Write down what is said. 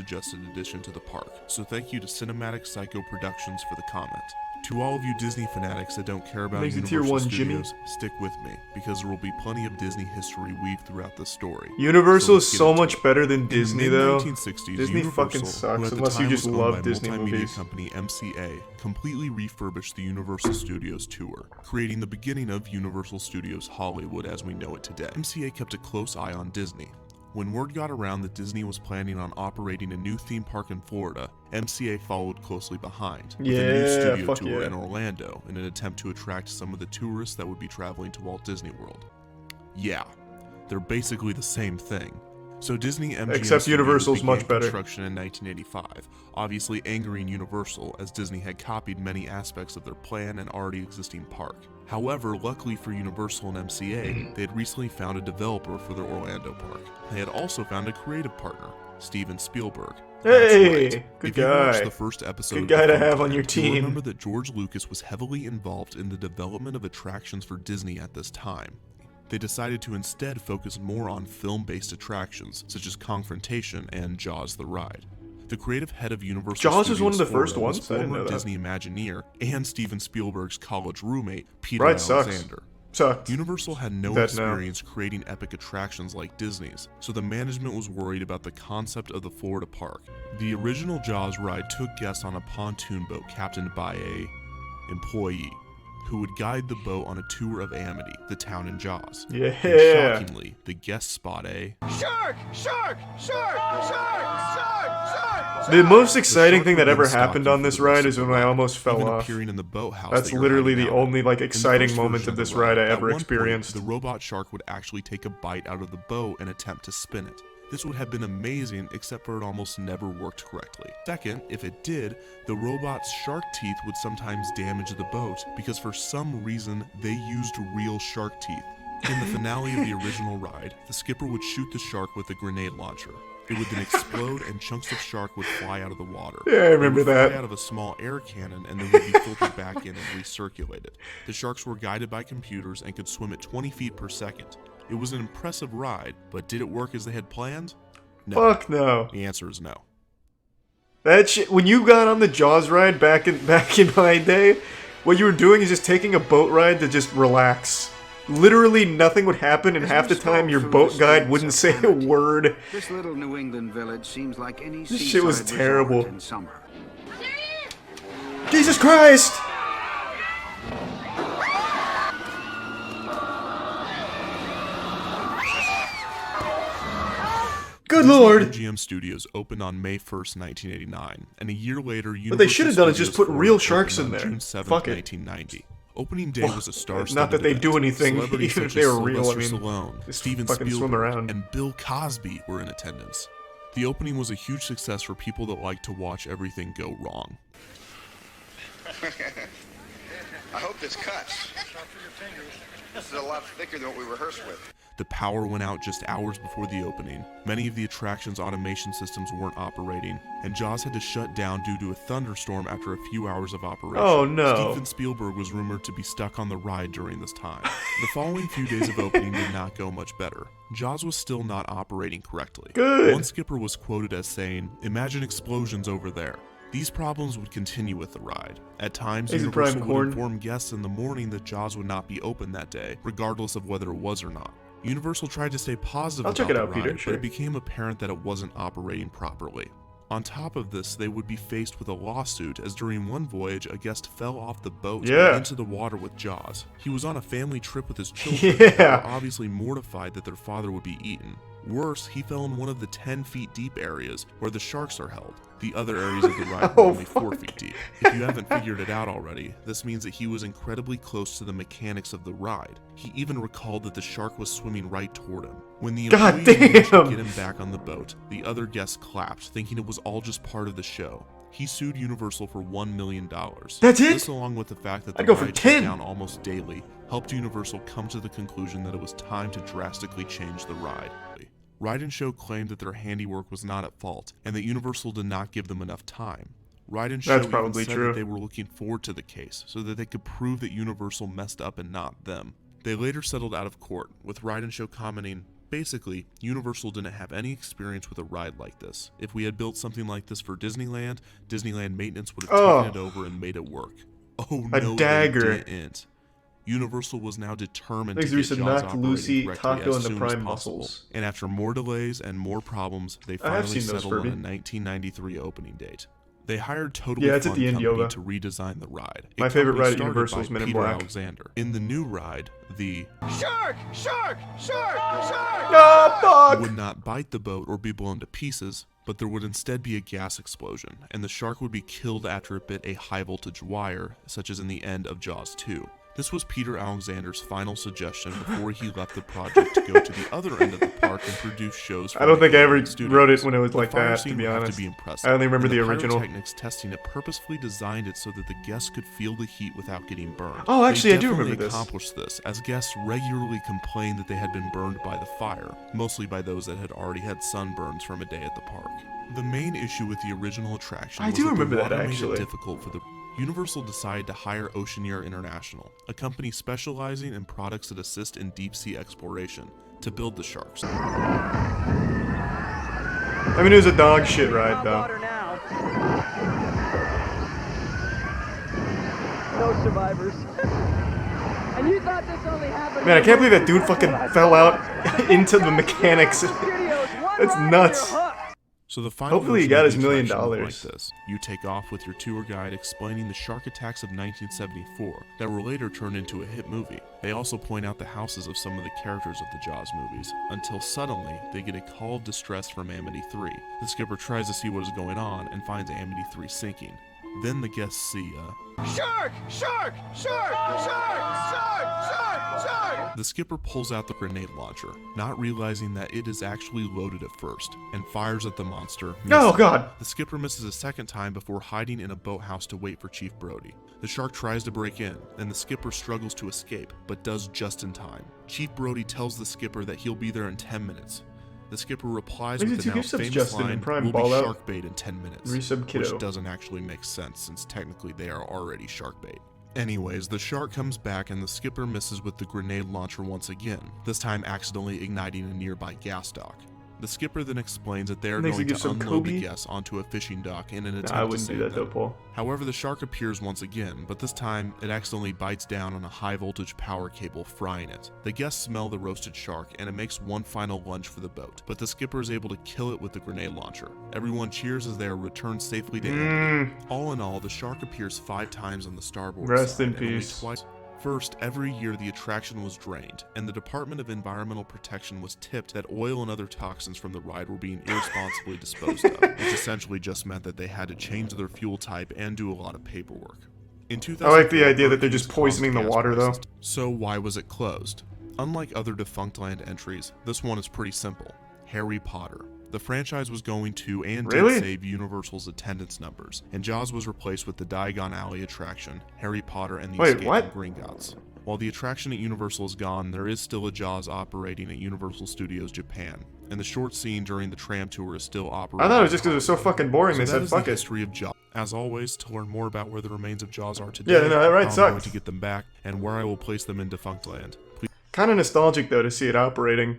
suggested addition to the park, so thank you to Cinematic Psycho Productions for the comment. To all of you Disney fanatics that don't care about Makes it Universal tier 1, Studios, Jimmy. stick with me, because there will be plenty of Disney history weaved throughout the story. Universal is let's get so into much it. better than In Disney, the though. mid-1960s, Disney Universal, fucking who sucks at the unless you time just was owned love by Disney multimedia movies. company MCA, completely refurbished the Universal Studios tour, creating the beginning of Universal Studios Hollywood as we know it today. MCA kept a close eye on Disney. When word got around that Disney was planning on operating a new theme park in Florida, MCA followed closely behind, with a new Yeah, studio fuck tour yeah. in Orlando in an attempt to attract some of the tourists that would be traveling to Walt Disney World. Yeah, they're basically the same thing. So Disney MGM Except Studios Universal's began much better. construction in 1985, obviously angering Universal as Disney had copied many aspects of their plan and already existing park. However, luckily for Universal and MCA, they had recently found a developer for their Orlando park. They had also found a creative partner, Steven Spielberg. That's Hey, right. good If you watched guy. the first episode Good of guy to have on Defunctland, your you'll team. remember that George Lucas was heavily involved in the development of attractions for Disney at this time. They decided to instead focus more on film-based attractions, such as Confrontation and Jaws the Ride. The creative head of Universal Jaws Studios was one of the first Florida was ones? I didn't former know that. Disney Imagineer and Steven Spielberg's college roommate, Peter Ride sucks. Alexander. Sucked. Universal had no Bet now. experience creating epic attractions like Disney's, so the management was worried about the concept of the Florida park. The original Jaws ride took guests on a pontoon boat captained by a employee who would guide the boat on a tour of Amity, the town in Jaws. Yeah. And shockingly, the guests spot a Shark! Shark! Shark! Shark! Shark! Shark! The most The exciting shark thing would that ever then stalk happened you on for this the rest ride of is the when I ride, almost fell even off. appearing in the boathouse That's that you're literally hiding the out in. only like In the exciting first moment version of this the ride I at ever one point, experienced. the robot shark would actually take a bite out of the boat and attempt to spin it. This would have been amazing, except for it almost never worked correctly. Second, if it did, the robot's shark teeth would sometimes damage the boat because for some reason they used real shark teeth. In the finale of the original ride, the skipper would shoot the shark with a grenade launcher. It would then explode and chunks of shark would fly out of the water. Yeah, I remember They would that. fly out of a small air cannon and then would be filtered back in and recirculated. The sharks were guided by computers and could swim at 20 feet per second. It was an impressive ride, but did it work as they had planned? No. Fuck no. The answer is no. That shit. When you got on the Jaws ride back in my day, what you were doing is just taking a boat ride to just relax. Literally nothing would happen, and half the time your boat guide wouldn't say a word. This little New England village seems like any This shit was seaside terrible. resort in summer. Jesus Christ! Good Disney lord! MGM Studios opened on May 1st, 1989, and a year later, Universal What they should have done is just Studios put real Florida sharks opened in on there. June 7th, Fuck it. 1990. Opening day was a star-studded Not that they event. do anything, Celebrities even if such they as were real, I Sylvester mean, Stallone, just Steven fucking swim Spielberg, around. and Bill Cosby were in attendance. The opening was a huge success for people that like to watch everything go wrong. I hope this cuts. This is a lot thicker than what we rehearsed with. The power went out just hours before the opening, many of the attraction's automation systems weren't operating, and Jaws had to shut down due to a thunderstorm after a few hours of operation. Oh, no. Steven Spielberg was rumored to be stuck on the ride during this time. The following few days of opening did not go much better. Jaws was still not operating correctly. Good. One skipper was quoted as saying, "Imagine explosions over there." These problems would continue with the ride. At times, Is it Universal prime would corn? inform guests in the morning that Jaws would not be open that day, regardless of whether it was or not. Universal tried to stay positive I'll about check it the out, ride, Peter, sure. but it became apparent that it wasn't operating properly. On top of this, they would be faced with a lawsuit as during one voyage, a guest fell off the boat Yeah. and into the water with Jaws. He was on a family trip with his children that Yeah. were obviously mortified that their father would be eaten. Worse, he fell in one of the 10 feet deep areas where the sharks are held. The other areas of the ride were Oh, only 4 fuck. feet deep. If you haven't figured it out already, this means that he was incredibly close to the mechanics of the ride. He even recalled that the shark was swimming right toward him. When the God employee managed to damn. get him back on the boat, the other guests clapped, thinking it was all just part of the show. He sued Universal for $1 million. That's it? This, along with the fact that the I'd go for ride 10. shut down almost daily, helped Universal come to the conclusion that it was time to drastically change the ride. Ride and Show claimed that their handiwork was not at fault, and that Universal did not give them enough time. Ride and Show That's even probably said true. that they were looking forward to the case, so that they could prove that Universal messed up and not them. They later settled out of court, with Ride and Show commenting, Basically, Universal didn't have any experience with a ride like this. If we had built something like this for Disneyland, Disneyland maintenance would have taken it over and made it work. Oh no, dagger. they didn't. Universal was now determined Thanks, to get Reese, Jaws knocked operating Lucy, correctly Taco, as and the soon Prime as possible. Muscles. And after more delays and more problems, they I have finally seen those, settled on a Furby. 1993 opening date. They hired Totally Yeah, it's Fun at the Company Indioba. to redesign the ride. My A favorite company ride at started Universal by is Men in Peter Black. Alexander. In the new ride, the Shark! Shark! Shark! Shark! Oh, fuck! would not bite the boat or be blown to pieces, but there would instead be a gas explosion, and the shark would be killed after it bit a high voltage wire, such as in the end of Jaws 2. This was Peter Alexander's final suggestion before he left the project to go to the other end of the park and produce shows for I don't think I ever Nickelodeon Studios. wrote it when it was The like fire that, to scene be would have honest. to be impressive, I only remember and the original. Pyrotechnics testing it purposefully designed it so that the guests could feel the heat without getting burned. Oh, actually, They I do definitely remember this. accomplished this, as guests regularly complained that they had been burned by the fire, mostly by those that had already had sunburns from a day at the park. The main issue with the original attraction I was do that remember the that, water made actually. it difficult for the Universal decided to hire Oceaneer International, a company specializing in products that assist in deep-sea exploration, to build the sharks. I mean, it was a dog shit ride, though. No survivors. And you thought this only happened. Man, I can't believe that dude fucking fell out into the mechanics. That's nuts. So the final Hopefully he version got of his the $1 million. attraction looked like this. You take off with your tour guide explaining the shark attacks of 1974 that were later turned into a hit movie. They also point out the houses of some of the characters of the Jaws movies, until suddenly they get a call of distress from Amity 3. The skipper tries to see what is going on and finds Amity 3 sinking. Then the guests see Shark! Shark! Shark! Shark! Shark! Shark! Shark! the skipper pulls out the grenade launcher, not realizing that it is actually loaded at first, and fires at the monster. Oh, missing. God. The skipper misses a second time before hiding in a boathouse to wait for Chief Brody. The shark tries to break in, and the skipper struggles to escape, but does just in time. Chief Brody tells the skipper that he'll be there in 10 minutes. The skipper replies Maybe with the two now gift subs, famous Justin, line, and Prime "We'll be ball out. shark bait in 10 minutes," Resub kiddo. which doesn't actually make sense since technically they are already shark bait. Anyways, the shark comes back and the skipper misses with the grenade launcher once again, this time accidentally igniting a nearby gas dock. The skipper then explains that they are Thanks, going you to give some unload Kobe? the guests onto a fishing dock in an attempt Nah, I to wouldn't do save that, though, them. Paul. However, the shark appears once again, but this time it accidentally bites down on a high voltage power cable, frying it. The guests smell the roasted shark and it makes one final lunge for the boat, but the skipper is able to kill it with the grenade launcher. Everyone cheers as they are returned safely to Amity. All in all, the shark appears 5 times on the starboard Rest side in and only peace. twice. First, every year the attraction was drained, and the Department of Environmental Protection was tipped that oil and other toxins from the ride were being irresponsibly disposed of, which essentially just meant that they had to change their fuel type and do a lot of paperwork. In I like the 2004, idea that they're just hurricanes poisoning the caused gas water, though. prices. So why was it closed? Unlike other Defunctland entries, this one is pretty simple. Harry Potter. The franchise was going to and Really? did save Universal's attendance numbers, and Jaws was replaced with the Diagon Alley attraction, Harry Potter and the Wait, Escape what? from Gringotts. While the attraction at Universal is gone, there is still a Jaws operating at Universal Studios Japan, and the short scene during the tram tour is still operating. I thought it was just because it was so fucking boring, So they that said is fuck the it. history of Jaws. As always, to learn more about where the remains of Jaws are today, Yeah, no, that ride how I'm going sucked. to get them back, and where I will place them in Defunctland, please Kind of nostalgic, though, to see it operating.